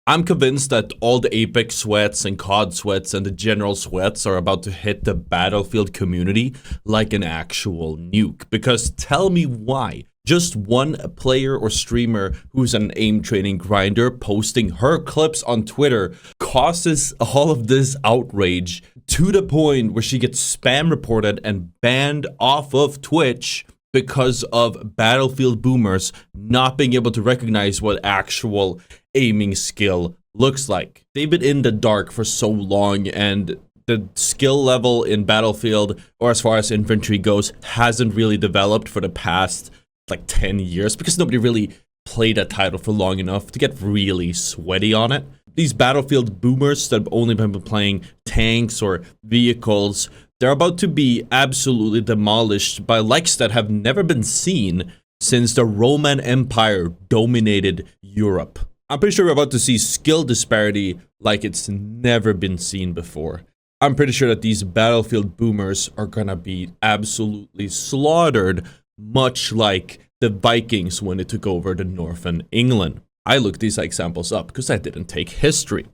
I'm convinced that all the Apex sweats and COD sweats and the general sweats are about to hit the Battlefield community like an actual nuke. Because tell me why. Just one player or streamer who's an aim training grinder posting her clips on Twitter causes all of this outrage to the point where she gets spam reported and banned off of Twitch because of Battlefield boomers not being able to recognize what actual aiming skill looks like. They've been in the dark for so long, and the skill level in Battlefield, or as far as infantry goes, hasn't really developed for the past like 10 years because nobody really played that title for long enough to get really sweaty on it. These Battlefield boomers that have only been playing tanks or vehicles, they're about to be absolutely demolished by likes that have never been seen since the Roman Empire dominated Europe. I'm pretty sure we're about to see skill disparity like it's never been seen before. I'm pretty sure that these Battlefield boomers are gonna be absolutely slaughtered, much like the Vikings when they took over the northern England. I looked these examples up because I didn't take history.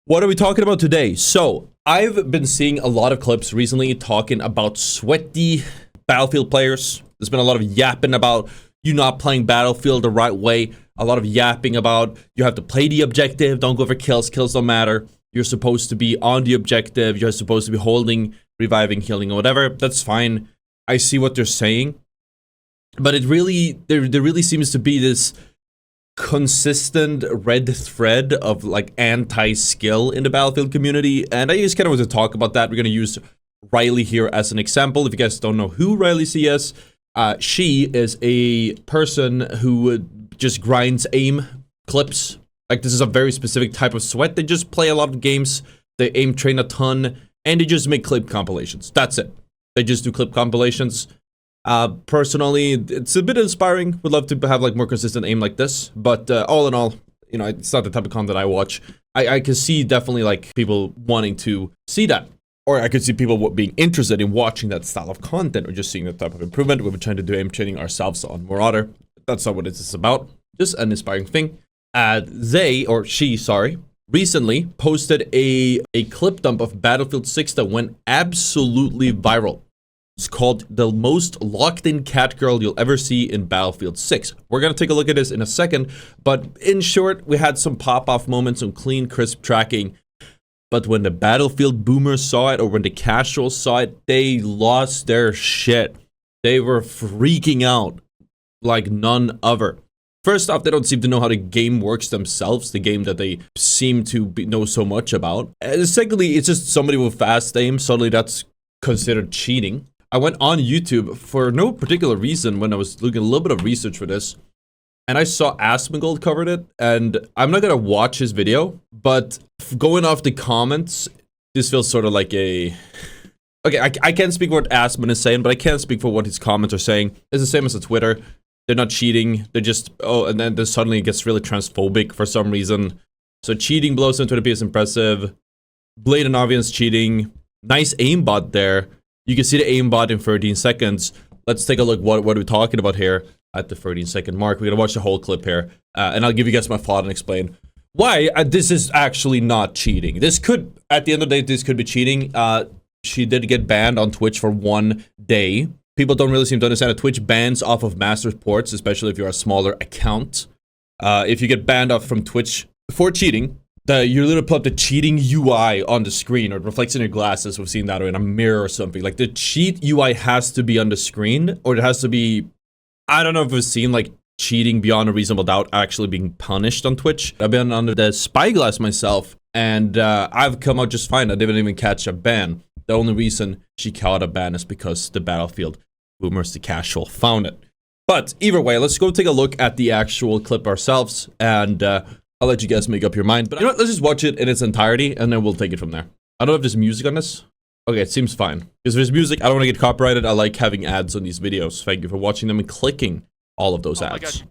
What are we talking about today? So, I've been seeing a lot of clips recently talking about sweaty Battlefield players. There's been a lot of yapping about you not playing Battlefield the right way. A lot of yapping about you have to play the objective, don't go for kills, kills don't matter. You're supposed to be on the objective, you're supposed to be holding, reviving, healing, or whatever. That's fine. I see what they're saying. But it really, there really seems to be this consistent red thread of like anti-skill in the Battlefield community, and I just kind of want to talk about that. We're going to use Riley here as an example. If you guys don't know who Riley C is, she is a person who just grinds aim clips. Like, this is a very specific type of sweat. They just play a lot of games, they aim train a ton, and they just make clip compilations. That's it. They just do clip compilations. Personally, it's a bit inspiring. Would love to have like more consistent aim like this, but all in all, you know, it's not the type of content I watch. I can see definitely like people wanting to see that, or I could see people being interested in watching that style of content, or just seeing that type of improvement. We've been trying to do aim training ourselves on more ottr. That's not what it's about. Just an inspiring thing. She recently posted a clip dump of Battlefield 6 that went absolutely viral. It's called the most locked in cat girl you'll ever see in Battlefield 6. We're going to take a look at this in a second, but in short, we had some pop-off moments, some clean, crisp tracking. But when the Battlefield boomers saw it, or when the casuals saw it, they lost their shit. They were freaking out like none other. First off, they don't seem to know how the game works themselves, the game that they seem to know so much about. And secondly, it's just somebody with fast aim, suddenly that's considered cheating. I went on YouTube for no particular reason when I was doing a little bit of research for this, and I saw Asmongold covered it, and I'm not gonna watch his video, but going off the comments, this feels sort of like a... Okay, I can't speak for what Asmon is saying, but I can't speak for what his comments are saying. It's the same as the Twitter. They're not cheating, they're just... Oh, and then suddenly it gets really transphobic for some reason. So cheating blows into 20p is impressive. Blatant obvious cheating. Nice aimbot there. You can see the aimbot in 13 seconds. Let's take a look what are we talking about here at the 13-second mark. We're gonna watch the whole clip here, and I'll give you guys my thought and explain why this is actually not cheating. This could, at the end of the day, this could be cheating. She did get banned on Twitch for 1 day. People don't really seem to understand that Twitch bans off of master ports, especially if you're a smaller account. If you get banned off from Twitch for cheating, you literally put up the cheating UI on the screen, or it reflects in your glasses. We've seen that, or in a mirror or something. Like, the cheat UI has to be on the screen, or it has to be... I don't know if we've seen, like, cheating beyond a reasonable doubt actually being punished on Twitch. I've been under the spyglass myself, and I've come out just fine. I didn't even catch a ban. The only reason she caught a ban is because the Battlefield boomers, the casual, found it. But either way, let's go take a look at the actual clip ourselves, and... I'll let you guys make up your mind, but you know what, let's just watch it in its entirety, and then we'll take it from there. I don't know if there's music on this. Okay, it seems fine. Because if there's music, I don't want to get copyrighted. I like having ads on these videos. Thank you for watching them and clicking all of those ads. Let's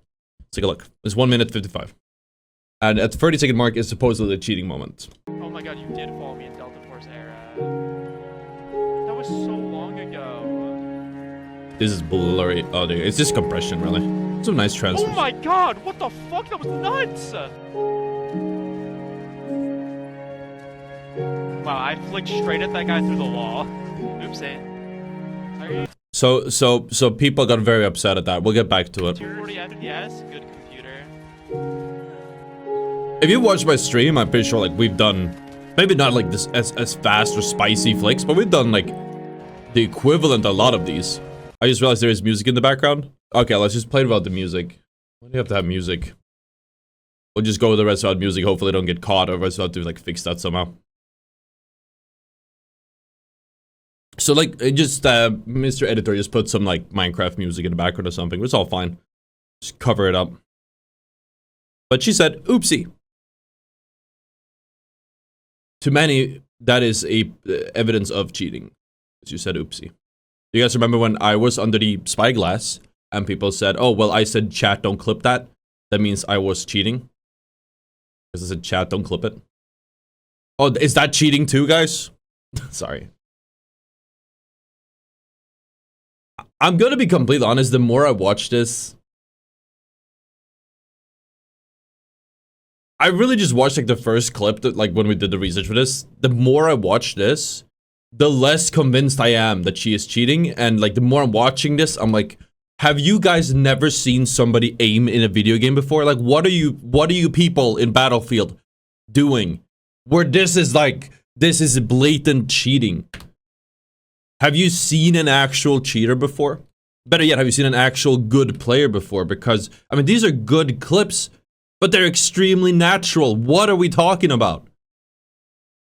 take a look. It's 1 minute 55. And at the 30-second mark is supposedly a cheating moment. Oh my god, you did follow me in Delta Force era. That was so long ago. This is blurry. Oh, dude, it's just compression, really. Some nice transfers. Oh my god, what the fuck? That was nuts! Wow, I flicked straight at that guy through the wall. Oopsie. Are you So people got very upset at that. We'll get back to it. 240 FPS? Good computer. If you watch my stream, I'm pretty sure like we've done maybe not like this as fast or spicy flicks, but we've done like the equivalent a lot of these. I just realized there is music in the background. Okay, let's just play without the music. Why do you have to have music? We'll just go with the rest without music. Hopefully, don't get caught. Otherwise, we'll have to like fix that somehow. So like, just Mr. Editor just put some like Minecraft music in the background or something. It's all fine. Just cover it up. But she said, "Oopsie." To many, that is a evidence of cheating. As you said, "Oopsie." You guys remember when I was under the spyglass and people said, "Oh, well, I said chat, don't clip that. That means I was cheating." Because I said chat, don't clip it. Oh, is that cheating too, guys? Sorry. I'm gonna be completely honest, the more I watch this, I really just watched like the first clip that like when we did the research for this. The more I watch this, the less convinced I am that she is cheating. And like the more I'm watching this, I'm like, have you guys never seen somebody aim in a video game before? Like, what are you people in Battlefield doing? Where this is like, this is blatant cheating. Have you seen an actual cheater before? Better yet, have you seen an actual good player before? Because, I mean, these are good clips, but they're extremely natural. What are we talking about?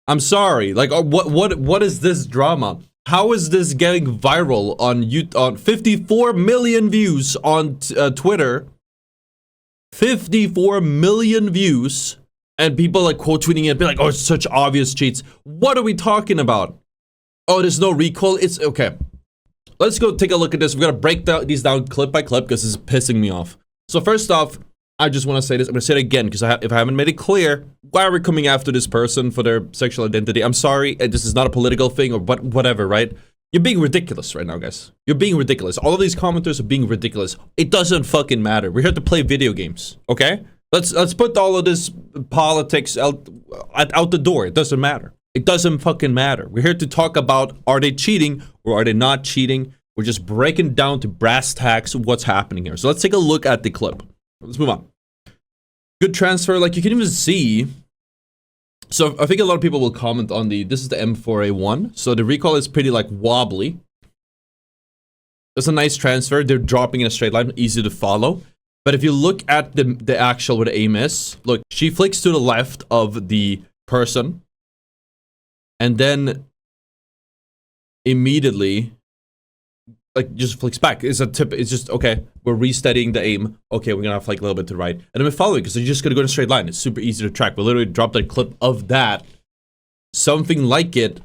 I'm sorry. Like, what is this drama? How is this getting viral on 54 million views on Twitter? 54 million views, and people like quote tweeting it, be like, "Oh, it's such obvious cheats." What are we talking about? Oh, there's no recoil. It's okay. Let's go take a look at this. We're gonna break these down clip by clip because this is pissing me off. So first off, I just want to say this. I'm gonna say it again because if I haven't made it clear, why are we coming after this person for their sexual identity? I'm sorry. This is not a political thing or whatever, right? You're being ridiculous right now, guys. You're being ridiculous. All of these commenters are being ridiculous. It doesn't fucking matter. We're here to play video games, okay? Let's put all of this politics out the door. It doesn't matter. It doesn't fucking matter. We're here to talk about, are they cheating or are they not cheating? We're just breaking down to brass tacks what's happening here. So let's take a look at the clip. Let's move on. Good transfer. Like you can even see. So I think a lot of people will comment on this is the M4A1. So the recoil is pretty like wobbly. That's a nice transfer. They're dropping in a straight line, easy to follow. But if you look at the actual where the aim is, look, she flicks to the left of the person. And then immediately, like, just flicks back. It's a tip. It's just, okay, we're resteadying the aim. Okay, we're gonna flick a little bit to the right. And then we follow it because you're just gonna go in a straight line. It's super easy to track. We literally dropped a clip of that. Something like it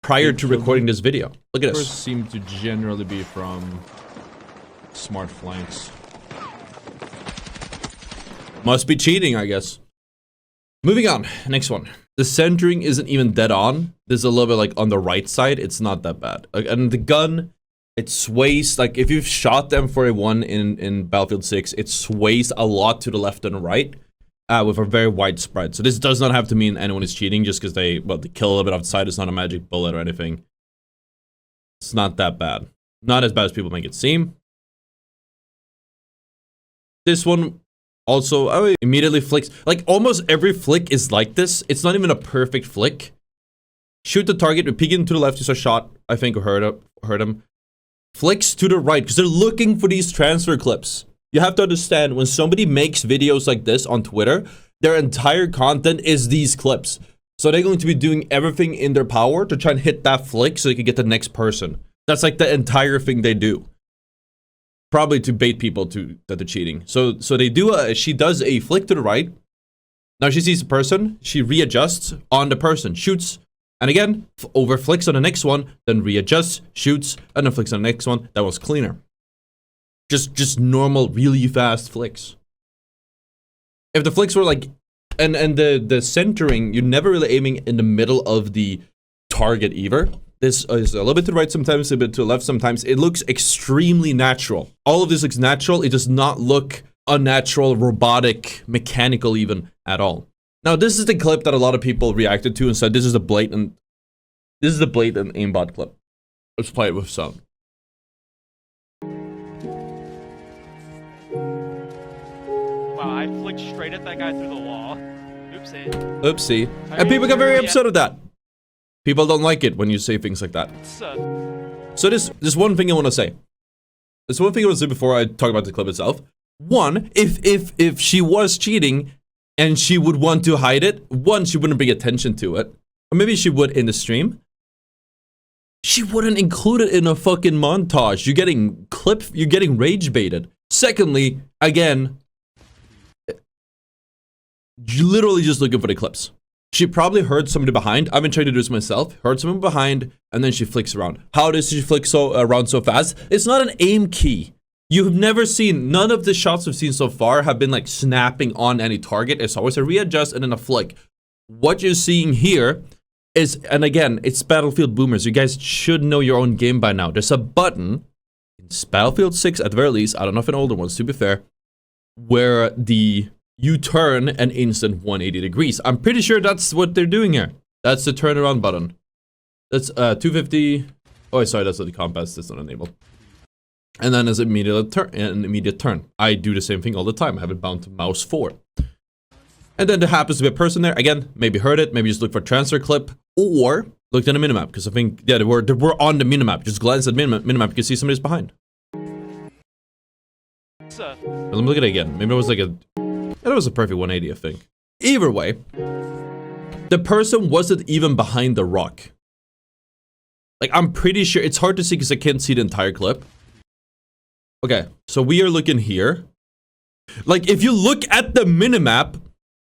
prior to recording this video. Look at this. Seem to generally be from smart flanks. Must be cheating, I guess. Moving on, next one. The centering isn't even dead on. There's a little bit like on the right side. It's not that bad. And the gun, it sways. Like if you've shot the M4A1 in Battlefield 6, it sways a lot to the left and right with a very wide spread. So this does not have to mean anyone is cheating just because they kill a little bit outside. It's not a magic bullet or anything. It's not that bad. Not as bad as people make it seem. This one also immediately flicks. Like almost every flick is like this. It's not even a perfect flick. Shoot the target, peek into the left, just a shot, I think, or hurt him. Flicks to the right, because they're looking for these transfer clips. You have to understand, when somebody makes videos like this on Twitter, their entire content is these clips. So they're going to be doing everything in their power to try and hit that flick so they can get the next person. That's like the entire thing they do. Probably to bait people that they're cheating. So they do she does a flick to the right. Now she sees the person, she readjusts on the person, shoots, and again, over flicks on the next one, then readjusts, shoots, and then flicks on the next one. That was cleaner. Just normal, really fast flicks. If the flicks were like, and the centering, you're never really aiming in the middle of the target either. This is a little bit to the right sometimes, a bit to the left sometimes. It looks extremely natural. All of this looks natural. It does not look unnatural, robotic, mechanical even at all. Now, this is the clip that a lot of people reacted to and said this is a blatant aimbot clip. Let's play it with sound. Wow, I flicked straight at that guy through the wall. Oopsie. Oopsie. And people got very upset at that. People don't like it when you say things like that. So this one thing I want to say. There's one thing I want to say before I talk about the clip itself. One, if she was cheating and she would want to hide it, one, she wouldn't bring attention to it. Or maybe she would in the stream. She wouldn't include it in a fucking montage. You're getting rage baited. Secondly, again, you're literally just looking for the clips. She probably heard somebody behind. I've been trying to do this myself. Heard someone behind, and then she flicks around. How does she flick around so fast? It's not an aim key. You've never seen, none of the shots we've seen so far have been like snapping on any target. It's always a readjust and then a flick. What you're seeing here is, and again, it's Battlefield boomers. You guys should know your own game by now. There's a button in Battlefield 6 at the very least, I don't know if in older ones to be fair, where you turn an instant 180 degrees. I'm pretty sure that's what they're doing here. That's the turnaround button. That's 250. Oh, sorry, that's the compass. That's not enabled. And then as an immediate turn. I do the same thing all the time. I have it bound to mouse 4. And then there happens to be a person there. Again, maybe heard it. Maybe just look for transfer clip. Or looked at the minimap. Because I think, yeah, they were on the minimap. Just glance at minimap. You can see somebody's behind. Let me look at it again. Maybe it was like a... It was a perfect 180, I think. Either way, the person wasn't even behind the rock. Like, I'm pretty sure... It's hard to see because I can't see the entire clip. Okay, so we are looking here. Like, if you look at the minimap,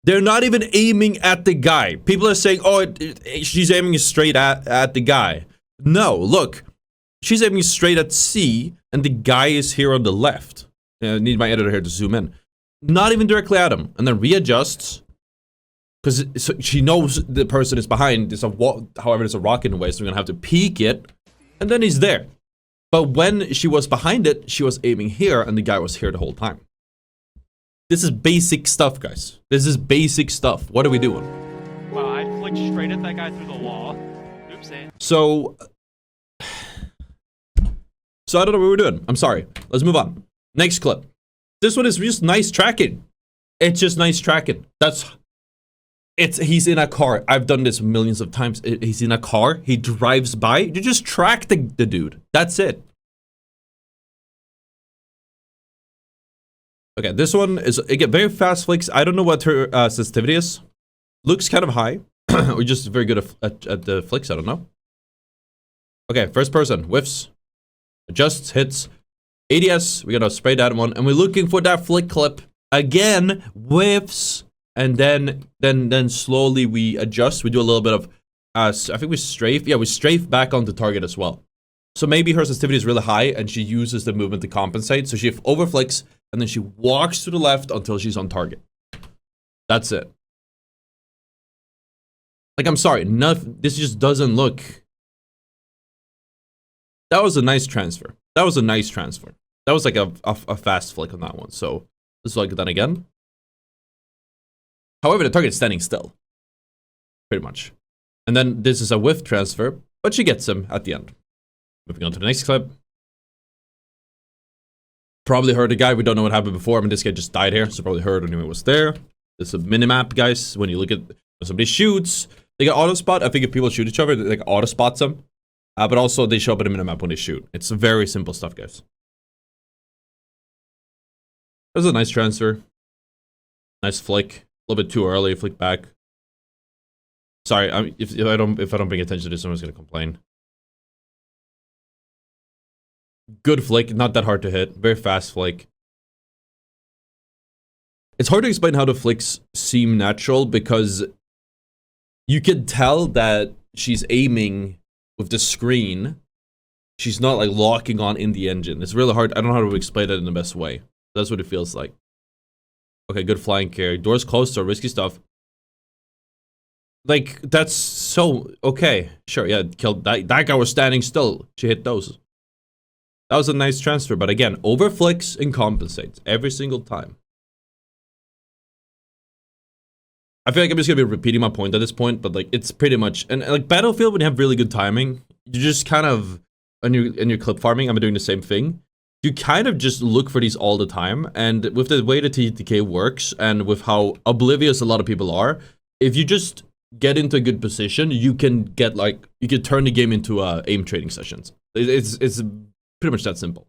they're not even aiming at the guy. People are saying, oh, she's aiming straight at the guy. No, look. She's aiming straight at C, and the guy is here on the left. I need my editor here to zoom in. Not even directly at him, and then readjusts because she knows the person is behind. However, there's a rock in the way, so we're gonna have to peek it, and then he's there. But when she was behind it, she was aiming here, and the guy was here the whole time. This is basic stuff, guys. This is basic stuff. What are we doing? Wow, I flicked straight at that guy through the wall. Oopsie. So I don't know what we're doing. I'm sorry. Let's move on. Next clip. This one is just nice tracking. It's just nice tracking. He's in a car. I've done this millions of times. He's in a car. He drives by. You just track the dude. That's it. Okay, this one is, again, very fast flicks. I don't know what her sensitivity is. Looks kind of high. Or just very good at the flicks. I don't know. Okay, first person. Whiffs. Adjusts. Hits. ADS, we're gonna spray that one, and we're looking for that flick clip again. Whiffs, and then slowly we adjust. We do a little bit of, I think we strafe. Yeah, we strafe back onto target as well. So maybe her sensitivity is really high, and she uses the movement to compensate. So she overflicks, and then she walks to the left until she's on target. That's it. Like, I'm sorry, this just doesn't look. That was a nice transfer. That was a nice transfer. That was like a fast flick on that one. So let's look at that again. However, the target's standing still. Pretty much. And then this is a whiff transfer, but she gets him at the end. Moving on to the next clip. Probably heard a guy. We don't know what happened before. I mean, this guy just died here, so probably heard when he was there. This is a minimap, guys. When you look at when somebody shoots, they get auto spot. I think if people shoot each other, they like auto spots them. But also they show up at the minimap when they shoot. It's very simple stuff, guys. That was a nice transfer. Nice flick. A little bit too early. Flick back. Sorry, if I don't pay attention to this, someone's gonna complain. Good flick. Not that hard to hit. Very fast flick. It's hard to explain how the flicks seem natural because you could tell that she's aiming with the screen. She's not like locking on in the engine. It's really hard. I don't know how to explain it in the best way. That's what it feels like. Okay, good flying carry. Doors closed, so risky stuff. Like, that's so... Okay, sure, yeah, killed that guy was standing still. She hit those. That was a nice transfer, but again, overflicks and compensates every single time. I feel like I'm just gonna be repeating my point at this point, but like it's pretty much, and like Battlefield, when you have really good timing, you just kind of, in your clip farming, I'm doing the same thing. You kind of just look for these all the time, and with the way the TTK works, and with how oblivious a lot of people are, if you just get into a good position, you can get like, you can turn the game into aim trading sessions. It's pretty much that simple.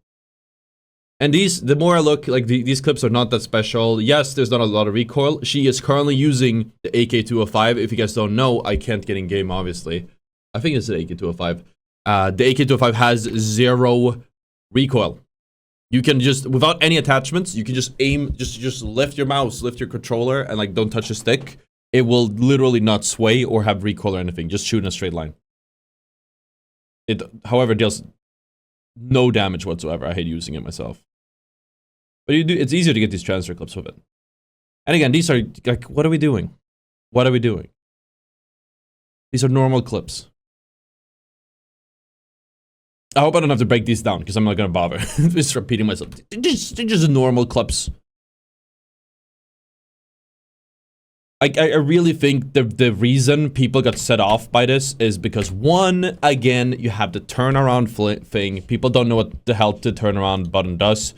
And the more I look, like these clips are not that special. Yes, there's not a lot of recoil. She is currently using the AK-205. If you guys don't know, I can't get in game, obviously. I think it's the AK-205. The AK-205 has 0 recoil. You can just, without any attachments, you can just aim, just lift your mouse, lift your controller, and like don't touch the stick. It will literally not sway or have recoil or anything. Just shoot in a straight line. It, however, deals no damage whatsoever. I hate using it myself. But it's easier to get these transfer clips with it. And again, these are, like, what are we doing? What are we doing? These are normal clips. I hope I don't have to break these down, because I'm not going to bother. Just repeating myself. They're just normal clips. I really think the reason people got set off by this is because, one, again, you have the turnaround thing. People don't know what the hell the turnaround button does.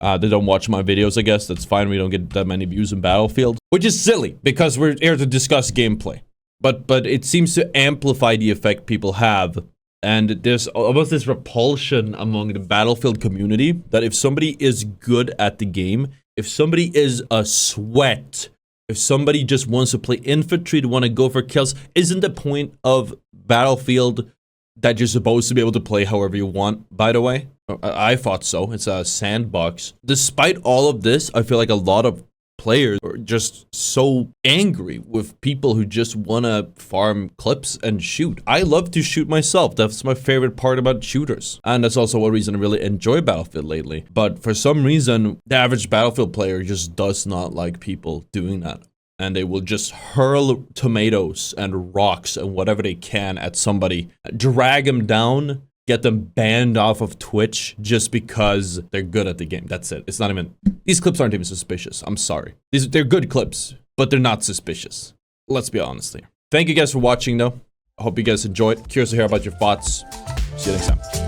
They don't watch my videos, I guess. That's fine. We don't get that many views in Battlefield. Which is silly, because we're here to discuss gameplay. But it seems to amplify the effect people have. And there's almost this repulsion among the Battlefield community that if somebody is good at the game, if somebody is a sweat, if somebody just wants to play infantry, to want to go for kills, isn't the point of Battlefield that you're supposed to be able to play however you want, by the way? I thought so. It's a sandbox. Despite all of this, I feel like a lot of players are just so angry with people who just want to farm clips and shoot. I love to shoot myself. That's my favorite part about shooters. And that's also one reason I really enjoy Battlefield lately. But for some reason, the average Battlefield player just does not like people doing that. And they will just hurl tomatoes and rocks and whatever they can at somebody, drag them down, get them banned off of Twitch just because they're good at the game. That's it. It's not even, these clips aren't even suspicious. I'm sorry. They're good clips, but they're not suspicious. Let's be honest here. Thank you guys for watching though. I hope you guys enjoyed. Curious to hear about your thoughts. See you next time.